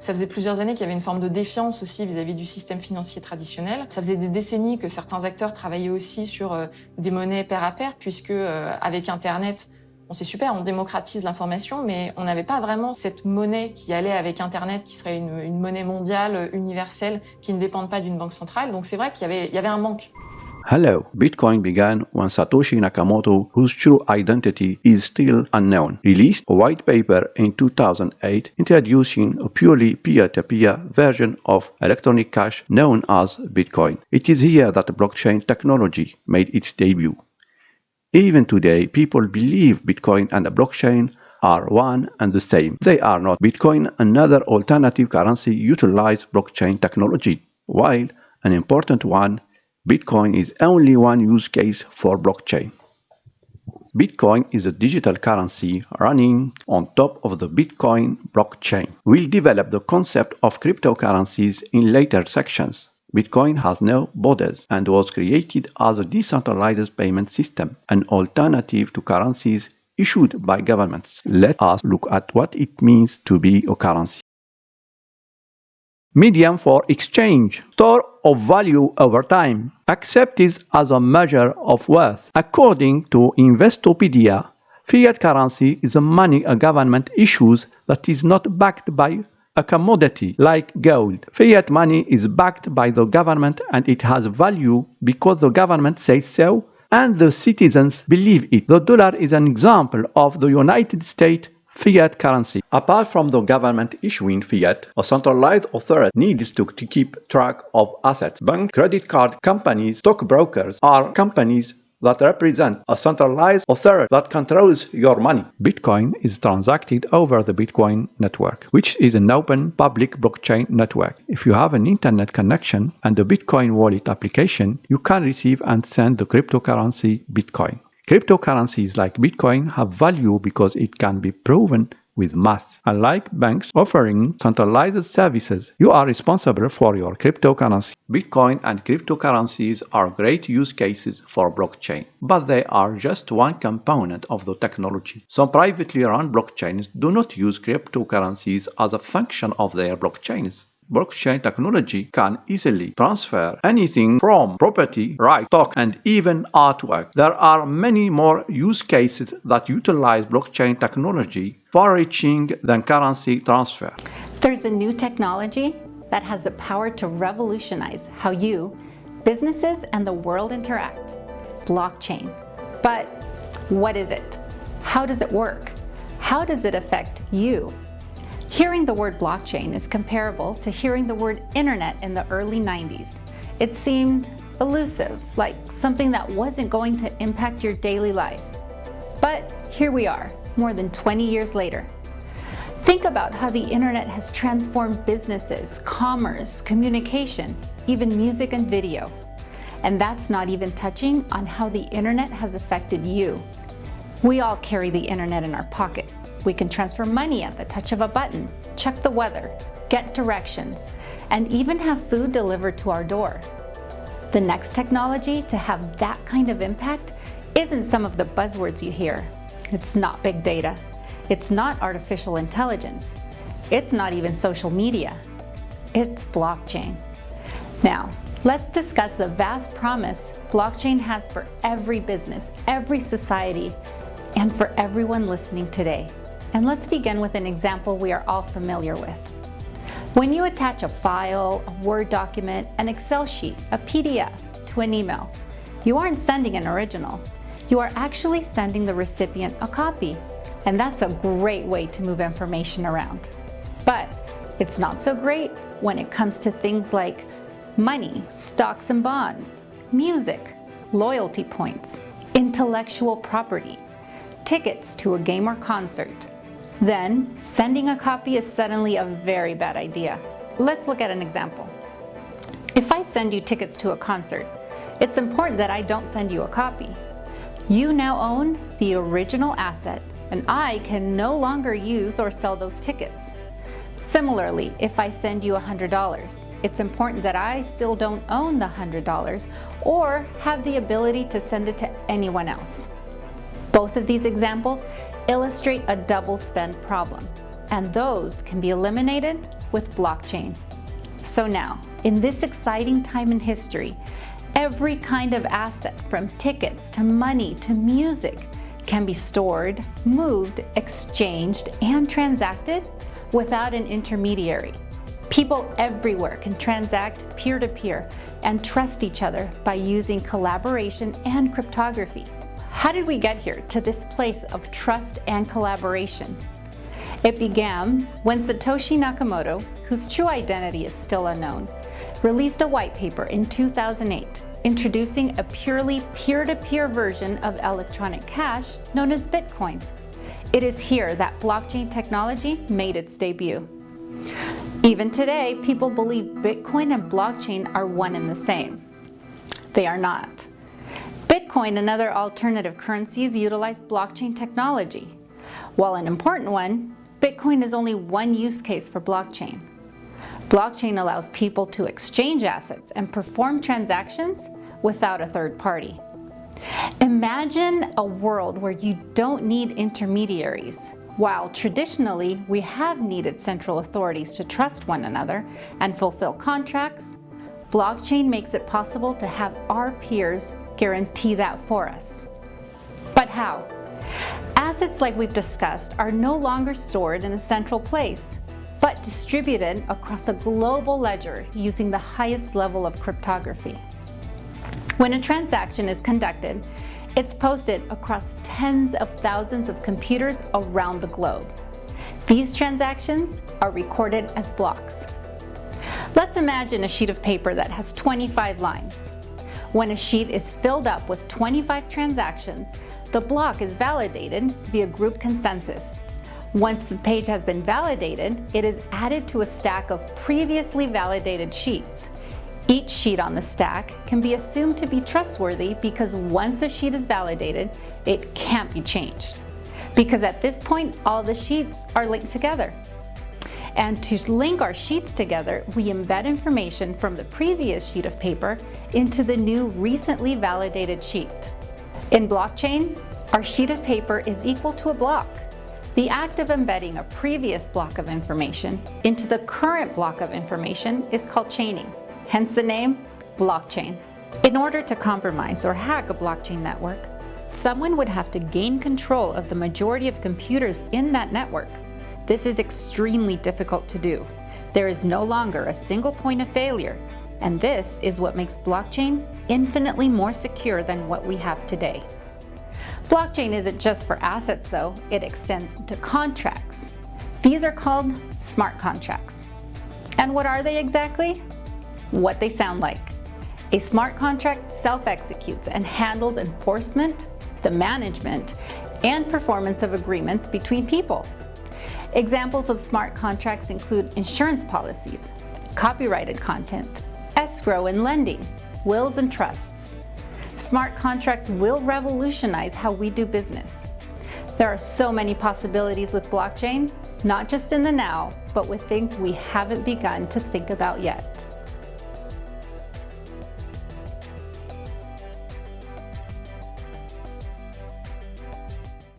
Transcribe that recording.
Ça faisait plusieurs années qu'il y avait une forme de défiance aussi vis-à-vis du système financier traditionnel. Ça faisait des décennies que certains acteurs travaillaient aussi sur des monnaies pair à pair, puisque avec Internet, c'est super, on démocratise l'information, mais on n'avait pas vraiment cette monnaie qui allait avec Internet, qui serait une monnaie mondiale, universelle, qui ne dépende pas d'une banque centrale. Donc c'est vrai qu'il y avait un manque. Hello, Bitcoin began when Satoshi Nakamoto, whose true identity is still unknown, released a white paper in 2008 introducing a purely peer-to-peer version of electronic cash known as Bitcoin. It is here that blockchain technology made its debut. Even today, people believe Bitcoin and blockchain are one and the same. They are not. Bitcoin, another alternative currency, utilizes blockchain technology, while an important one, Bitcoin is only one use case for blockchain. Bitcoin is a digital currency running on top of the Bitcoin blockchain. We'll develop the concept of cryptocurrencies in later sections. Bitcoin has no borders and was created as a decentralized payment system, an alternative to currencies issued by governments. Let us look at what it means to be a currency. Medium for exchange, store of value over time, accepted as a measure of worth. According to Investopedia, fiat currency is a money a government issues that is not backed by a commodity like gold. Fiat money is backed by the government and it has value because the government says so and the citizens believe it. The dollar is an example of the United States fiat currency. Apart from the government issuing fiat, a centralized authority needs to keep track of assets. Bank, credit card companies, stockbrokers are companies that represent a centralized authority that controls your money. Bitcoin is transacted over the Bitcoin network, which is an open public blockchain network. If you have an internet connection and a Bitcoin wallet application, you can receive and send the cryptocurrency Bitcoin. Cryptocurrencies like Bitcoin have value because it can be proven with math. Unlike banks offering centralized services, you are responsible for your cryptocurrency. Bitcoin and cryptocurrencies are great use cases for blockchain, but they are just one component of the technology. Some privately run blockchains do not use cryptocurrencies as a function of their blockchains. Blockchain technology can easily transfer anything from property, right, stock, and even artwork. There are many more use cases that utilize blockchain technology far-reaching than currency transfer. There's a new technology that has the power to revolutionize how you, businesses, and the world interact. Blockchain. But what is it? How does it work? How does it affect you? Hearing the word blockchain is comparable to hearing the word internet in the early 90s. It seemed elusive, like something that wasn't going to impact your daily life. But here we are, more than 20 years later. Think about how the internet has transformed businesses, commerce, communication, even music and video. And that's not even touching on how the internet has affected you. We all carry the internet in our pocket. We can transfer money at the touch of a button, check the weather, get directions, and even have food delivered to our door. The next technology to have that kind of impact isn't some of the buzzwords you hear. It's not big data. It's not artificial intelligence. It's not even social media. It's blockchain. Now, let's discuss the vast promise blockchain has for every business, every society, and for everyone listening today. And let's begin with an example we are all familiar with. When you attach a file, a Word document, an Excel sheet, a PDF to an email, you aren't sending an original. You are actually sending the recipient a copy. And that's a great way to move information around. But it's not so great when it comes to things like money, stocks and bonds, music, loyalty points, intellectual property, tickets to a game or concert. Then, sending a copy is suddenly a very bad idea. Let's look at an example. If I send you tickets to a concert, it's important that I don't send you a copy. You now own the original asset, and I can no longer use or sell those tickets. Similarly, if I send you $100, it's important that I still don't own the $100 or have the ability to send it to anyone else. Both of these examples illustrate a double spend problem, and those can be eliminated with blockchain. So now, in this exciting time in history, every kind of asset, from tickets to money to music, can be stored, moved, exchanged, and transacted without an intermediary. People everywhere can transact peer-to-peer and trust each other by using collaboration and cryptography. How did we get here to this place of trust and collaboration? It began when Satoshi Nakamoto, whose true identity is still unknown, released a white paper in 2008 introducing a purely peer-to-peer version of electronic cash known as Bitcoin. It is here that blockchain technology made its debut. Even today, people believe Bitcoin and blockchain are one and the same. They are not. Bitcoin and other alternative currencies utilize blockchain technology. While an important one, Bitcoin is only one use case for blockchain. Blockchain allows people to exchange assets and perform transactions without a third party. Imagine a world where you don't need intermediaries. While traditionally we have needed central authorities to trust one another and fulfill contracts, blockchain makes it possible to have our peers guarantee that for us. But how? Assets like we've discussed are no longer stored in a central place, but distributed across a global ledger using the highest level of cryptography. When a transaction is conducted, it's posted across tens of thousands of computers around the globe. These transactions are recorded as blocks. Let's imagine a sheet of paper that has 25 lines. When a sheet is filled up with 25 transactions, the block is validated via group consensus. Once the page has been validated, it is added to a stack of previously validated sheets. Each sheet on the stack can be assumed to be trustworthy because once a sheet is validated, it can't be changed. Because at this point, all the sheets are linked together. And to link our sheets together, we embed information from the previous sheet of paper into the new recently validated sheet. In blockchain, our sheet of paper is equal to a block. The act of embedding a previous block of information into the current block of information is called chaining, hence the name blockchain. In order to compromise or hack a blockchain network, someone would have to gain control of the majority of computers in that network. This is extremely difficult to do. There is no longer a single point of failure, and this is what makes blockchain infinitely more secure than what we have today. Blockchain isn't just for assets though, it extends to contracts. These are called smart contracts. And what are they exactly? What they sound like. A smart contract self-executes and handles enforcement, the management, and performance of agreements between people. Examples of smart contracts include insurance policies, copyrighted content, escrow and lending, wills and trusts. Smart contracts will revolutionize how we do business. There are so many possibilities with blockchain, not just in the now, but with things we haven't begun to think about yet.